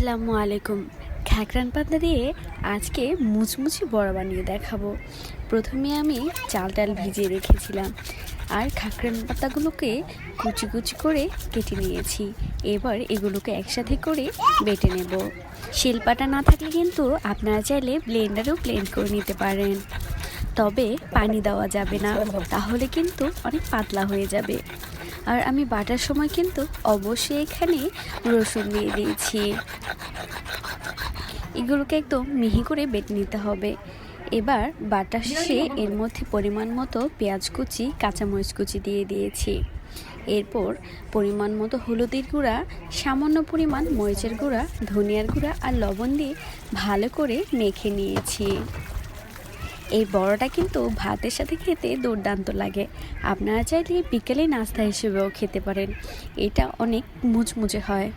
আসসালামু আলাইকুম। খাকরান পাতা দিয়ে আজকে মুচমুচে বড়া বানিয়ে দেখাবো। প্রথমে আমি চাল ডাল ভিজিয়ে রেখেছিলাম আর খাকরান পাতাগুলোকে কুচি কুচি করে কেটে নিয়েছি। এবার এগুলোকে একসাথে করে বেটে নেব। শিলপাটা না থাকলে কিন্তু আপনারা চাইলে ব্লেন্ডারেও ব্লেন্ড করে নিতে পারেন, তবে পানি দেওয়া যাবে না, তাহলে কিন্তু অনেক পাতলা হয়ে যাবে। আর আমি বাটার সময় কিন্তু অবশ্যই এখানে রসুন দিয়ে দিয়েছি। এগুলোকে একদম মিহি করে বেটে নিতে হবে। এবার বাটা শেষে এর মধ্যে পরিমাণ মতো পেঁয়াজ কুচি, কাঁচামরিচ কুচি দিয়ে দিয়েছি। এরপর পরিমাণ মতো হলুদের গুঁড়া, সামান্য পরিমাণ মরিচের গুঁড়া, ধনিয়ার গুঁড়া আর লবণ দিয়ে ভালো করে মেখে নিয়েছি। এই বড়াটা কিন্তু ভাতের সাথে খেতে দুর্দান্ত লাগে। আপনারা চাইলে বিকেলে নাস্তা হিসেবেও খেতে পারেন। এটা অনেক মুচমুচে হয়,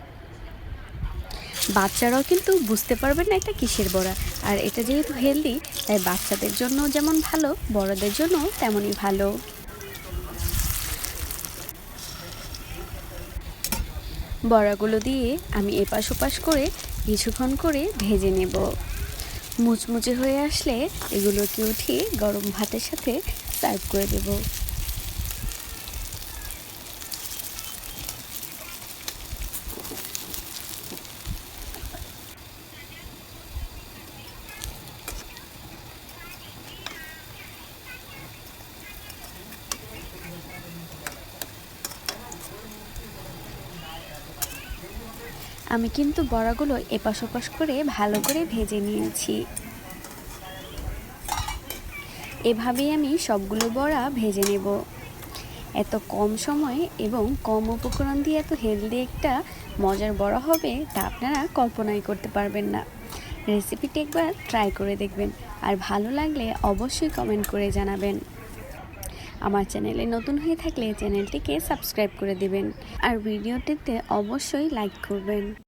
বাচ্চারাও কিন্তু বুঝতে পারবেন না এটা কিসের বড়া। আর এটা যেহেতু হেলদি, তাই বাচ্চাদের জন্য যেমন ভালো, বড়দের জন্য তেমনই ভালো। বড়াগুলো দিয়ে আমি এপাশ ওপাশ করে কিছুক্ষণ করে ভেজে নেব। মুচমুচে হয়ে আসলে এগুলোকে উঠিয়ে গরম ভাতের সাথে সার্ভ করে দেব। আমি কিন্তু বড়াগুলো এপাশ ওপাশ করে ভালো করে ভেজে নিয়েছি। এভাবেই আমি সবগুলো বড়া ভেজে নেব। এত কম সময়ে এবং কম উপকরণ দিয়ে এত হেলদি একটা মজার বড়া হবে তা আপনারা কল্পনাই করতে পারবেন না। রেসিপিটি একবার ট্রাই করে দেখবেন, আর ভালো লাগলে অবশ্যই কমেন্ট করে জানাবেন। আমার চ্যানেলে নতুন হয়ে থাকলে চ্যানেলটিকে সাবস্ক্রাইব করে দিবেন আর ভিডিওটিতে অবশ্যই লাইক করবেন।